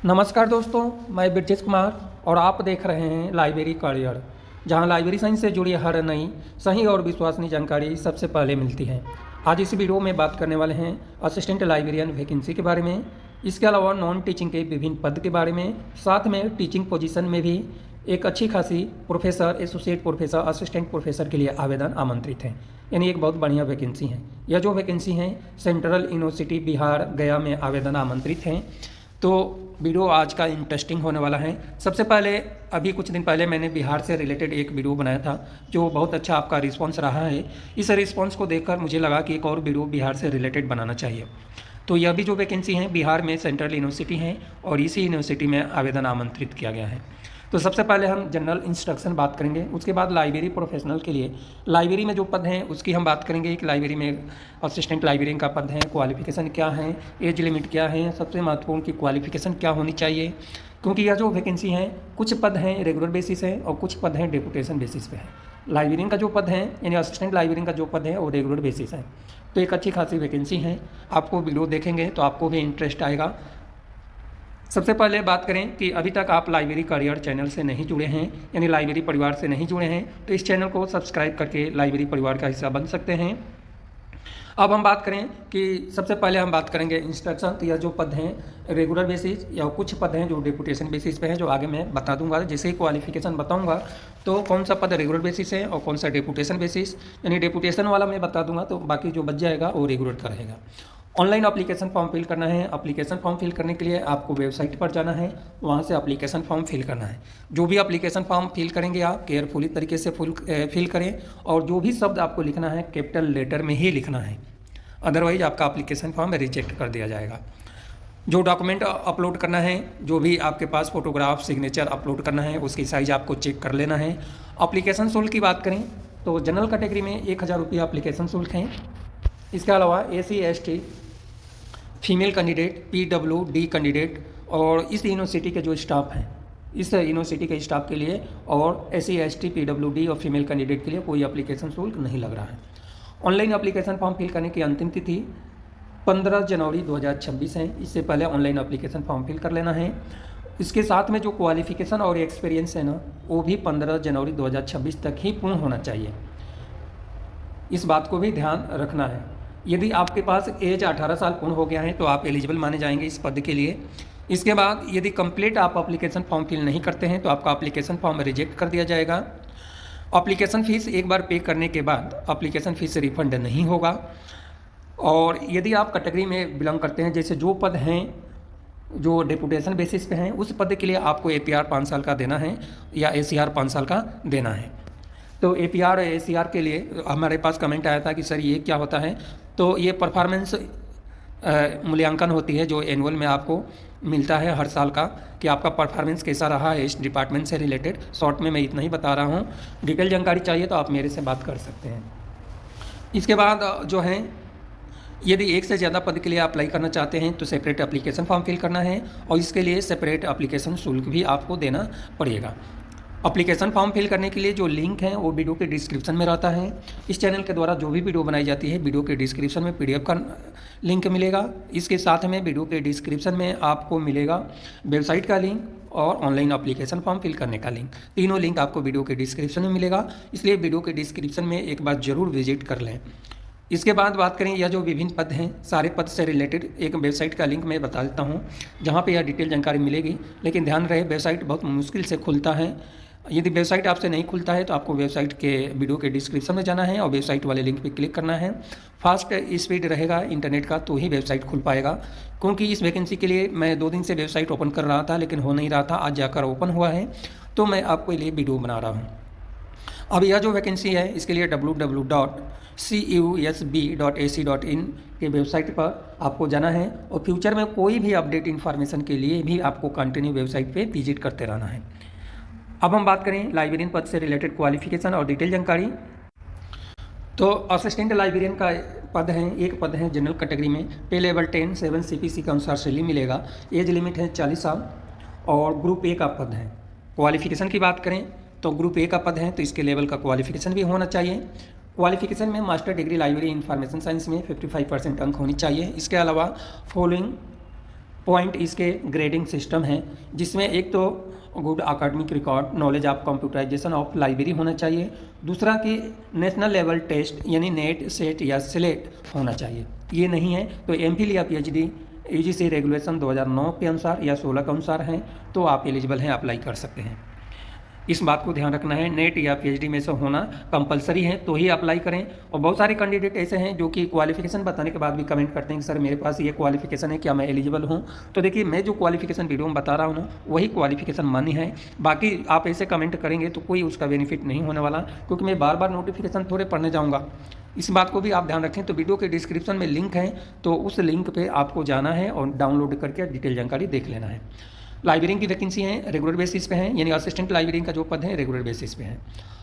नमस्कार दोस्तों, मैं ब्रजेश कुमार और आप देख रहे हैं लाइब्रेरी करियर, जहां लाइब्रेरी साइंस से जुड़ी हर नई सही और विश्वसनीय जानकारी सबसे पहले मिलती है। आज इस वीडियो में बात करने वाले हैं असिस्टेंट लाइब्रेरियन वैकेंसी के बारे में, इसके अलावा नॉन टीचिंग के विभिन्न पद के बारे में, साथ में टीचिंग पोजीशन में भी एक अच्छी खासी professor, associate professor, assistant professor के लिए आवेदन आमंत्रित है। यानी एक बहुत बढ़िया वैकेंसी है। यह जो वैकेंसी है सेंट्रल यूनिवर्सिटी बिहार गया में आवेदन आमंत्रित हैं। तो वीडियो आज का इंटरेस्टिंग होने वाला है। सबसे पहले अभी कुछ दिन पहले मैंने बिहार से रिलेटेड एक वीडियो बनाया था, जो बहुत अच्छा आपका रिस्पांस रहा है। इस रिस्पांस को देखकर मुझे लगा कि एक और वीडियो बिहार से रिलेटेड बनाना चाहिए। तो यह भी जो वैकेंसी है बिहार में सेंट्रल यूनिवर्सिटी है और इसी यूनिवर्सिटी में आवेदन आमंत्रित किया गया है। तो सबसे पहले हम जनरल इंस्ट्रक्शन बात करेंगे, उसके बाद लाइब्रेरी प्रोफेशनल के लिए लाइब्रेरी में जो पद हैं उसकी हम बात करेंगे कि लाइब्रेरी में असिस्टेंट लाइब्रेरियन का पद है, क्वालिफिकेशन क्या है, एज लिमिट क्या है, सबसे महत्वपूर्ण की क्वालिफिकेशन क्या होनी चाहिए। क्योंकि यह जो वैकेंसी है कुछ पद हैं रेगुलर बेसिस है और कुछ पद हैं डेपुटेशन बेसिस पे है। लाइब्रेरियन का जो पद है यानी असिस्टेंट लाइब्रेरियन का जो पद है वो रेगुलर बेसिस है। तो एक अच्छी खासी वैकेंसी है। आपको वीडियो देखेंगे तो आपको भी इंटरेस्ट आएगा। सबसे पहले बात करें कि अभी तक आप लाइब्रेरी करियर चैनल से नहीं जुड़े हैं, यानी लाइब्रेरी परिवार से नहीं जुड़े हैं, तो इस चैनल को सब्सक्राइब करके लाइब्रेरी परिवार का हिस्सा बन सकते हैं। अब हम बात करें कि सबसे पहले हम बात करेंगे इंस्ट्रक्शन। तो यह जो पद हैं रेगुलर बेसिस या कुछ पद हैं जो डेपुटेशन बेसिस पे हैं, जो आगे मैं बता दूंगा। जैसे ही क्वालिफिकेशन बताऊंगा तो कौन सा पद रेगुलर बेसिस है और कौन सा डेपुटेशन बेसिस, यानी डेपुटेशन वाला मैं बता दूंगा तो बाकी जो बच जाएगा वो रेगुलर का रहेगा। ऑनलाइन एप्लीकेशन फॉर्म फिल करना है। एप्लीकेशन फॉर्म फिल करने के लिए आपको वेबसाइट पर जाना है, वहाँ से एप्लीकेशन फॉर्म फिल करना है। जो भी एप्लीकेशन फॉर्म फिल करेंगे आप केयरफुली तरीके से फिल करें और जो भी शब्द आपको लिखना है कैपिटल लेटर में ही लिखना है, अदरवाइज आपका एप्लीकेशन फॉर्म रिजेक्ट कर दिया जाएगा। जो डॉक्यूमेंट अपलोड करना है, जो भी आपके पास फोटोग्राफ सिग्नेचर अपलोड करना है उसकी साइज़ आपको चेक कर लेना है। एप्लीकेशन शुल्क की बात करें तो जनरल कैटेगरी में 1000 रुपये एप्लीकेशन शुल्क हैं। इसके अलावा SC ST female candidate, PWD candidate और इस यूनिवर्सिटी के जो स्टाफ हैं, इस यूनिवर्सिटी के स्टाफ के लिए और SC ST PWD और फीमेल कैंडिडेट के लिए कोई एप्लीकेशन शुल्क नहीं लग रहा है। ऑनलाइन एप्लीकेशन फॉर्म फिल करने की अंतिम तिथि 15 जनवरी 2026 है। इससे पहले ऑनलाइन एप्लीकेशन फॉर्म फिल कर लेना है। इसके साथ में जो क्वालिफिकेशन और एक्सपीरियंस है ना, वो भी 15 जनवरी 2026 तक ही पूर्ण होना चाहिए। इस बात को भी ध्यान रखना है। यदि आपके पास एज 18 साल पूर्ण हो गया है तो आप एलिजिबल माने जाएंगे इस पद के लिए। इसके बाद यदि कंप्लीट आप एप्लीकेशन फॉर्म फिल नहीं करते हैं तो आपका एप्लीकेशन फॉर्म रिजेक्ट कर दिया जाएगा। एप्लीकेशन फ़ीस एक बार पे करने के बाद एप्लीकेशन फ़ीस रिफंड नहीं होगा। और यदि आप कैटेगरी में बिलोंग करते हैं, जैसे जो पद हैं जो डेपुटेशन बेसिस पे हैं, उस पद के लिए आपको APR 5 साल का देना है या ACR 5 साल का देना है। तो APR और ACR के लिए हमारे पास कमेंट आया था कि सर ये क्या होता है। तो ये परफॉर्मेंस मूल्यांकन होती है जो एनुअल में आपको मिलता है हर साल का, कि आपका परफॉर्मेंस कैसा रहा है इस डिपार्टमेंट से रिलेटेड। शॉर्ट में मैं इतना ही बता रहा हूँ, डिटेल जानकारी चाहिए तो आप मेरे से बात कर सकते हैं। इसके बाद जो है, यदि एक से ज़्यादा पद के लिए अप्लाई करना चाहते हैं तो सेपरेट एप्लीकेशन फॉर्म फिल करना है और इसके लिए सेपरेट एप्लीकेशन शुल्क भी आपको देना पड़ेगा। एप्लीकेशन फॉर्म फिल करने के लिए जो लिंक है वो वीडियो के डिस्क्रिप्शन में रहता है। इस चैनल के द्वारा जो भी वीडियो बनाई जाती है वीडियो के डिस्क्रिप्शन में PDF का लिंक मिलेगा। इसके साथ में वीडियो के डिस्क्रिप्शन में आपको मिलेगा वेबसाइट का लिंक और ऑनलाइन एप्लीकेशन फॉर्म फिल करने का लिंक। तीनों लिंक आपको वीडियो के डिस्क्रिप्शन में मिलेगा, इसलिए वीडियो के डिस्क्रिप्शन में एक बार ज़रूर विजिट कर लें। इसके बाद बात करें यह जो विभिन्न पद हैं, सारे पद से रिलेटेड एक वेबसाइट का लिंक मैं बता देता हूँ जहाँ पे यह डिटेल जानकारी मिलेगी। लेकिन ध्यान रहे वेबसाइट बहुत मुश्किल से खुलता है। यदि वेबसाइट आपसे नहीं खुलता है तो आपको वेबसाइट के वीडियो के डिस्क्रिप्शन में जाना है और वेबसाइट वाले लिंक पे क्लिक करना है। फास्ट स्पीड रहेगा इंटरनेट का तो ही वेबसाइट खुल पाएगा। क्योंकि इस वैकेंसी के लिए मैं 2 दिन से वेबसाइट ओपन कर रहा था लेकिन हो नहीं रहा था, आज जाकर ओपन हुआ है तो मैं आपके लिए वीडियो बना रहा हूँ। अब यह जो वैकेंसी है इसके लिए www.cusb.ac.in के वेबसाइट पर आपको जाना है और फ्यूचर में कोई भी अपडेट इन्फॉर्मेशन के लिए भी आपको कंटिन्यू वेबसाइट पे विजिट करते रहना है। अब हम बात करें लाइब्रेरियन पद से रिलेटेड क्वालिफिकेशन और डिटेल जानकारी। तो असिस्टेंट लाइब्रेरियन का पद है, एक पद है जनरल कैटेगरी में, पे लेवल 10 7 CPC के अनुसार सैलरी मिलेगा। एज लिमिट है 40 साल और ग्रुप A का पद है। क्वालिफिकेशन की बात करें तो ग्रुप A का पद है तो इसके लेवल का क्वालिफिकेशन भी होना चाहिए। क्वालिफिकेशन में master degree library information science में 55% अंक होनी चाहिए। इसके अलावा फॉलोइंग पॉइंट इसके ग्रेडिंग सिस्टम है, जिसमें एक तो good academic record, knowledge of computerisation of library होना चाहिए। दूसरा कि नेशनल लेवल टेस्ट यानी नेट, सेट या सिलेट होना चाहिए। ये नहीं है तो एमफिल या पीएचडी यूजीसी रेगुलेशन 2009 के अनुसार या 16 के अनुसार हैं तो आप एलिजिबल हैं, अप्लाई कर सकते हैं। इस बात को ध्यान रखना है, नेट या पीएचडी में से होना कंपलसरी है तो ही अप्लाई करें। और बहुत सारे कैंडिडेट ऐसे हैं जो कि क्वालिफिकेशन बताने के बाद भी कमेंट करते हैं कि सर मेरे पास ये क्वालिफिकेशन है, क्या मैं एलिजिबल हूँ? तो देखिए, मैं जो क्वालिफिकेशन वीडियो में बता रहा हूँ वही क्वालिफिकेशन मान्य है। बाकी आप ऐसे कमेंट करेंगे तो कोई उसका बेनिफिट नहीं होने वाला, क्योंकि मैं बार बार नोटिफिकेशन थोड़े पढ़ने जाऊँगा। इस बात को भी आप ध्यान रखें। तो वीडियो के डिस्क्रिप्शन में लिंक है, तो उस लिंक पे आपको जाना है और डाउनलोड करके डिटेल जानकारी देख लेना है। लाइब्रेरियन की वैकेंसी हैं रेगुलर बेसिस पे हैं, यानी असिस्टेंट लाइब्रेरियन का जो पद है रेगुलर बेसिस पे है।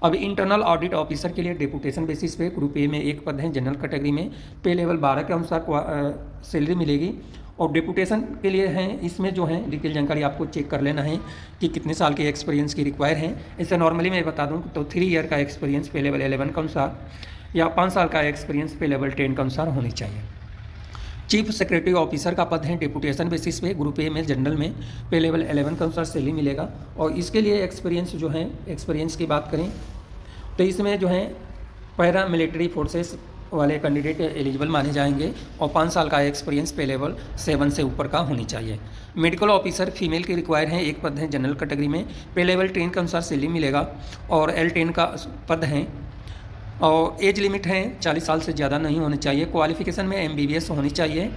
अब इंटरनल ऑडिट ऑफिसर के लिए डेपुटेशन बेसिस पे ग्रुप ए में एक पद है जनरल कैटेगरी में, पे लेवल 12 के अनुसार सैलरी मिलेगी। और डेपुटेशन के लिए हैं, इसमें जो है डिटेल जानकारी आपको चेक कर लेना है कि कितने साल के एक्सपीरियंस की रिक्वायर है। इससे नॉर्मली मैं बता दूँ तो 3 ईयर का एक्सपीरियंस पे लेवल 11 के अनुसार या 5 साल का एक्सपीरियंस पे लेवल 10 के अनुसार होनी चाहिए। चीफ सेक्रेटरी ऑफिसर का पद है डेपुटेशन बेसिस पे, ग्रुप ए में जनरल में पे लेवल 11 के अनुसार सैलरी मिलेगा। और इसके लिए एक्सपीरियंस जो है, एक्सपीरियंस की बात करें तो इसमें जो है पैरा मिलिट्री फोर्सेस वाले कैंडिडेट एलिजिबल माने जाएंगे और 5 साल का एक्सपीरियंस पे लेवल 7 से ऊपर का होनी चाहिए। मेडिकल ऑफिसर फीमेल की रिक्वायर है, एक पद है जनरल कैटेगरी में, पे लेवल 10 के अनुसार सैलरी मिलेगा और L10 का पद है। और एज लिमिट है 40 साल से ज़्यादा नहीं होनी चाहिए। क्वालिफिकेशन में MBBS होनी चाहिए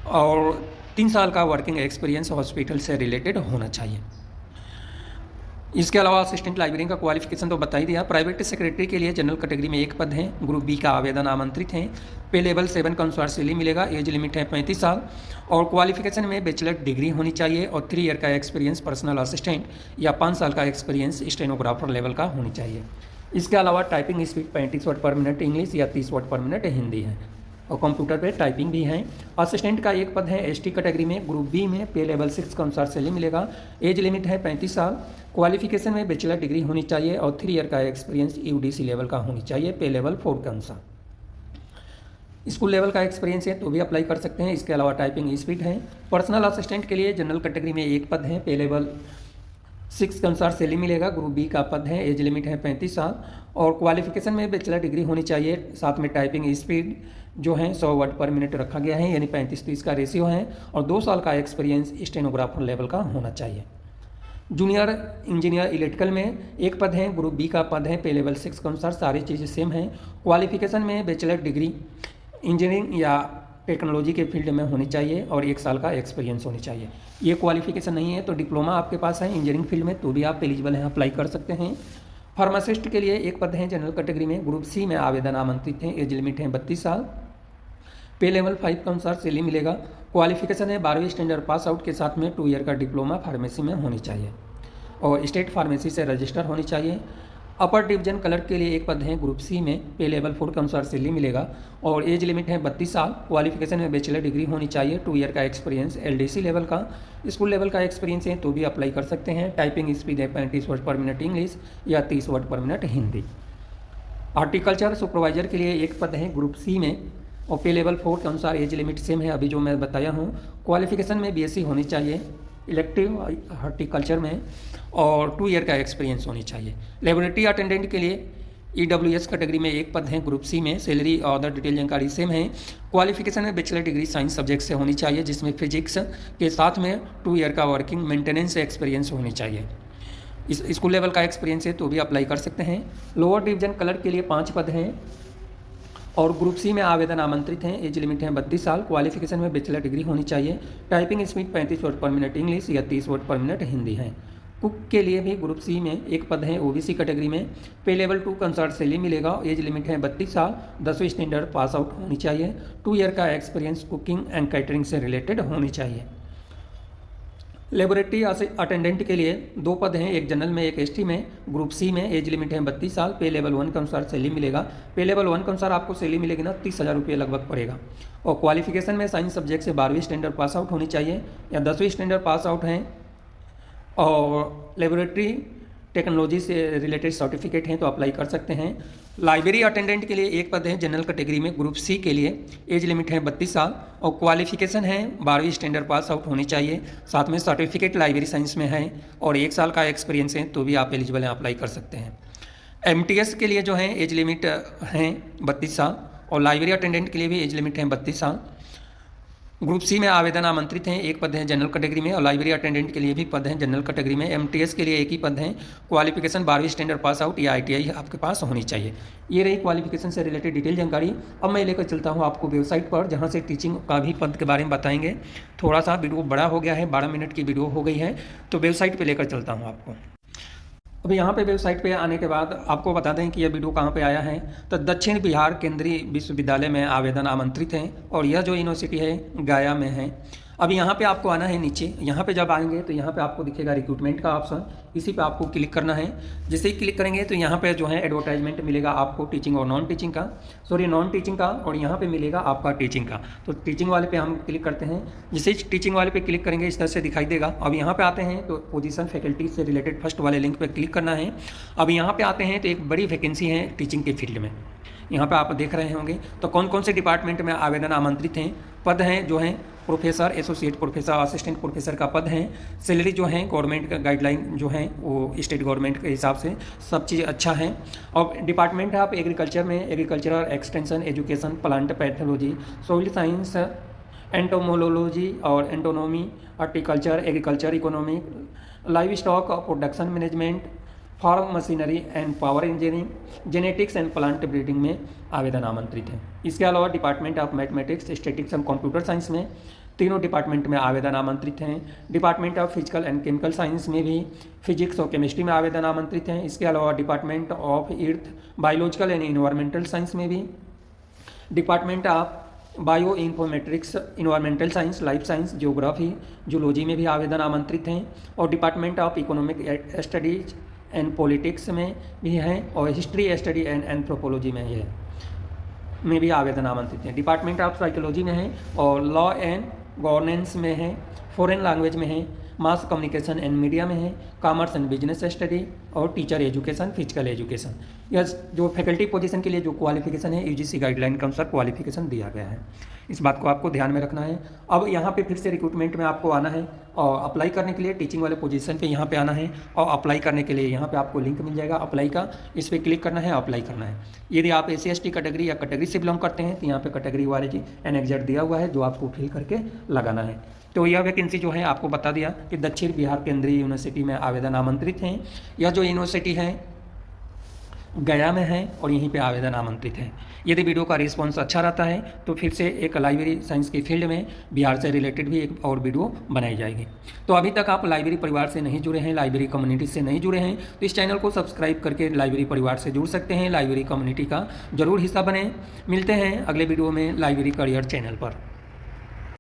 और 3 साल का वर्किंग एक्सपीरियंस हॉस्पिटल से रिलेटेड होना चाहिए। इसके अलावा असिस्टेंट लाइब्रेरियन का क्वालिफिकेशन तो बता ही दिया। प्राइवेट सेक्रेटरी के लिए जनरल कैटेगरी में एक पद है, ग्रुप बी का आवेदन आमंत्रित है, पे लेवल 7 के अनुसार सैलरी मिलेगा, एज लिमिट है 35 साल और क्वालिफिकेशन में बैचलर डिग्री होनी चाहिए और 3 ईयर का एक्सपीरियंस पर्सनल असिस्टेंट या 5 साल का एक्सपीरियंस स्टेनोग्राफर लेवल का होनी चाहिए। इसके अलावा टाइपिंग स्पीड 35 वर्ड पर मिनट इंग्लिश या 30 वर्ड पर मिनट हिंदी है और कंप्यूटर पे टाइपिंग भी है। असिस्टेंट का एक पद है ST कैटेगरी में, ग्रुप बी में, पे लेवल 6 के अनुसार सैलरी मिलेगा, एज लिमिट है 35 साल, क्वालिफिकेशन में बैचलर डिग्री होनी चाहिए और 3 ईयर का एक्सपीरियंस UDC लेवल का होनी चाहिए, पे लेवल 4 के अनुसार। स्कूल लेवल का एक्सपीरियंस है तो भी अप्लाई कर सकते हैं। इसके अलावा टाइपिंग स्पीड है। पर्सनल असिस्टेंट के लिए जनरल कैटेगरी में एक पद है, पे लेवल 6 के अनुसार सैलरी मिलेगा, ग्रुप बी का पद है, एज लिमिट है 35 साल और क्वालिफिकेशन में बैचलर डिग्री होनी चाहिए। साथ में टाइपिंग स्पीड जो है 100 वर्ड पर मिनट रखा गया है, यानी 35-30 का रेशियो है और 2 साल का एक्सपीरियंस स्टेनोग्राफर लेवल का होना चाहिए। जूनियर इंजीनियर इलेक्ट्रिकल में एक पद है, ग्रुप बी का पद है, पे लेवल 6 के अनुसार सारी चीज़ें सेम हैं। क्वालिफिकेशन में बैचलर डिग्री इंजीनियरिंग या टेक्नोलॉजी के फील्ड में होनी चाहिए और 1 साल का एक्सपीरियंस होनी चाहिए। ये क्वालिफिकेशन नहीं है तो डिप्लोमा आपके पास है इंजीनियरिंग फील्ड में तो भी आप एलिजिबल हैं, अप्लाई कर सकते हैं। फार्मासिस्ट के लिए एक पद है जनरल कैटेगरी में, ग्रुप सी में आवेदन आमंत्रित हैं, एज लिमिट है 32 साल, पे लेवल 5 के अनुसार सैलरी मिलेगा। क्वालिफिकेशन है 12वीं स्टैंडर्ड पास आउट के साथ में 2 ईयर का डिप्लोमा फार्मेसी में होनी चाहिए और स्टेट फार्मेसी से रजिस्टर होनी चाहिए। अपर डिवीजन क्लर्क के लिए एक पद है, ग्रुप सी में, पे लेवल 4 के अनुसार सैलरी मिलेगा और एज लिमिट है 32 साल, क्वालिफिकेशन में बैचलर डिग्री होनी चाहिए, 2 ईयर का एक्सपीरियंस LDC लेवल का, स्कूल लेवल का एक्सपीरियंस है तो भी अप्लाई कर सकते हैं। टाइपिंग स्पीड है 35 वर्ड पर मिनट इंग्लिश या 30 वर्ड पर मिनट हिंदी। हॉर्टिकल्चर सुपरवाइजर के लिए एक पद है, ग्रुप सी में और पे लेवल 4 के अनुसार एज लिमिट सेम है अभी जो मैं बताया हूँ। क्वालिफिकेशन में BSc होनी चाहिए इलेक्टिव हॉर्टिकल्चर में और 2 ईयर का एक्सपीरियंस होनी चाहिए। लेबोरेटरी अटेंडेंट के लिए EWS कैटेगरी में एक पद है, ग्रुप सी में, सैलरी और अदर डिटेल जानकारी सेम है। क्वालिफिकेशन में बैचलर डिग्री साइंस सब्जेक्ट से होनी चाहिए जिसमें फिजिक्स के साथ में 2 ईयर का वर्किंग मेंटेनेंस एक्सपीरियंस होनी चाहिए। इस स्कूल लेवल का एक्सपीरियंस है तो भी अप्लाई कर सकते हैं। लोअर डिवीजन क्लर्क के लिए 5 पद हैं और ग्रुप सी में आवेदन आमंत्रित हैं, एज लिमिट है 32 साल, क्वालिफिकेशन में बैचलर डिग्री होनी चाहिए, टाइपिंग स्पीड 35 वर्ड पर मिनट इंग्लिश या 30 वर्ड पर मिनट हिंदी है। कुक के लिए भी ग्रुप सी में एक पद है, OBC कैटेगरी में, पे लेवल 2 के अनुसार सैलरी मिलेगा, एज लिमिट है 32 साल, 10वीं स्टैंडर्ड पास आउट होनी चाहिए, 2 ईयर का एक्सपीरियंस कुकिंग एंड कैटरिंग से रिलेटेड होनी चाहिए। लेबोरेटरी अटेंडेंट के लिए 2 पद हैं, एक जनरल में एक ST में, ग्रुप सी में, एज लिमिट है 32 साल, पे लेवल 1 के अनुसार सैलरी मिलेगा। पे लेवल 1 के अनुसार आपको सैलरी मिलेगी ना 30,000 रुपये लगभग पड़ेगा और क्वालिफिकेशन में साइंस सब्जेक्ट से 12वीं स्टैंडर्ड पास आउट होनी चाहिए या 10वीं स्टैंडर्ड पास आउट हैं और लेबोरेटरी टेक्नोलॉजी से रिलेटेड सर्टिफिकेट हैं तो अप्लाई कर सकते हैं। लाइब्रेरी अटेंडेंट के लिए एक पद है जनरल कैटेगरी में, ग्रुप सी के लिए एज लिमिट है 32 साल और क्वालिफिकेशन है 12वीं स्टैंडर्ड पास आउट होनी चाहिए, साथ में सर्टिफिकेट लाइब्रेरी साइंस में है और 1 साल का एक्सपीरियंस है तो भी आप एलिजिबल हैं, अप्लाई कर सकते हैं। MTS के लिए जो है एज लिमिट है 32 साल और लाइब्रेरी अटेंडेंट के लिए भी एज लिमिट है 32 साल। ग्रुप सी में आवेदन आमंत्रित हैं, एक पद है जनरल कैटेगरी में और लाइब्रेरी अटेंडेंट के लिए भी पद है जनरल कैटेगरी में। MTS के लिए एक ही पद है, क्वालिफिकेशन 12वीं स्टैंडर्ड पास आउट या ITI आपके पास होनी चाहिए। ये रही क्वालिफिकेशन से रिलेटेड डिटेल जानकारी। अब मैं लेकर चलता हूँ आपको वेबसाइट पर, जहाँ से टीचिंग का भी पद के बारे में बताएंगे। थोड़ा सा वीडियो बड़ा हो गया है, 12 मिनट की वीडियो हो गई है, तो वेबसाइट पर लेकर चलता हूँ आपको। अब यहाँ पे वेबसाइट पे आने के बाद आपको बता दें कि यह वीडियो कहाँ पे आया है, तो दक्षिण बिहार केंद्रीय विश्वविद्यालय में आवेदन आमंत्रित हैं और यह जो यूनिवर्सिटी है गया में है। अब यहाँ पे आपको आना है नीचे, यहाँ पे जब आएंगे तो यहाँ पे आपको दिखेगा रिक्रूटमेंट का ऑप्शन, इसी पे आपको क्लिक करना है। जैसे ही क्लिक करेंगे तो यहाँ पे जो है एडवर्टाइजमेंट मिलेगा आपको टीचिंग और नॉन टीचिंग का, नॉन टीचिंग का, और यहाँ पे मिलेगा आपका टीचिंग का। तो टीचिंग वाले पे हम क्लिक करते हैं। जैसे ही टीचिंग वाले पे क्लिक करेंगे इस तरह से दिखाई देगा। अब यहाँ पे आते हैं तो पोजीशन फैकल्टी से रिलेटेड फर्स्ट वाले लिंक पे क्लिक करना है। अब यहाँ पे आते हैं तो एक बड़ी वैकेंसी है टीचिंग के फील्ड में, यहाँ पे आप देख रहे होंगे। तो कौन कौन से डिपार्टमेंट में आवेदन आमंत्रित हैं, पद हैं जो हैं professor, associate professor, assistant professor का पद है। सैलरी जो है गवर्नमेंट का गाइडलाइन जो है वो स्टेट गवर्नमेंट के हिसाब से सब चीज़ अच्छा है। और डिपार्टमेंट है आप एग्रीकल्चर में, agricultural extension, education, plant pathology, soil science, entomology और एंटोनॉमी, horticulture, agriculture economy, livestock, production management, farm machinery and power engineering, genetics and plant breeding में आवेदन आमंत्रित है। इसके अलावा department of mathematics, statistics and computer science में तीनों डिपार्टमेंट में आवेदन आमंत्रित हैं। Department of physical and chemical science में भी फिजिक्स और केमिस्ट्री में आवेदन आमंत्रित हैं। इसके अलावा department of earth, biological and environmental science में भी, department of bio informatics, environmental science, life science, geography, zoology में भी आवेदन आमंत्रित हैं। और department of economic studies and politics में भी हैं और हिस्ट्री स्टडी एंड एंथ्रोपोलॉजी में भी आवेदन आमंत्रित हैं। डिपार्टमेंट ऑफ साइकोलॉजी में है और लॉ एंड गवर्नेंस में है, फॉरेन लैंग्वेज में है, मास कम्युनिकेशन एंड मीडिया में है, कॉमर्स एंड बिजनेस स्टडी और टीचर एजुकेशन, फिजिकल एजुकेशन। यह जो फैकल्टी पोजीशन के लिए जो क्वालिफिकेशन है UGC गाइडलाइन के अनुसार क्वालिफिकेशन दिया गया है, इस बात को आपको ध्यान में रखना है। अब यहाँ पे फिर से रिक्रूटमेंट में आपको आना है और अप्लाई करने के लिए टीचिंग वाले पोजीशन पे यहाँ पे आना है और अप्लाई करने के लिए यहाँ पे आपको लिंक मिल जाएगा अप्लाई का, इस पर क्लिक करना है, अप्लाई करना है। यदि आप SC/ST कैटेगरी या कैटेगरी से बिलोंग करते हैं तो यहाँ पे कैटेगरी वाले जी एनेक्जर दिया हुआ है जो आपको फिल करके लगाना है। तो यह वैकेंसी जो है आपको बता दिया कि दक्षिण बिहार केंद्रीय यूनिवर्सिटी में आवेदन आमंत्रित हैं। यह जो यूनिवर्सिटी है गया में है और यहीं पे आवेदन आमंत्रित है। यदि वीडियो का रिस्पांस अच्छा रहता है तो फिर से एक लाइब्रेरी साइंस के फील्ड में बिहार से रिलेटेड भी एक और वीडियो बनाई जाएगी। तो अभी तक आप लाइब्रेरी परिवार से नहीं जुड़े हैं, लाइब्रेरी कम्युनिटी से नहीं जुड़े हैं तो इस चैनल को सब्सक्राइब करके लाइब्रेरी परिवार से जुड़ सकते हैं, लाइब्रेरी कम्युनिटी का जरूर हिस्सा बने। मिलते हैं अगले वीडियो में लाइब्रेरी करियर चैनल पर।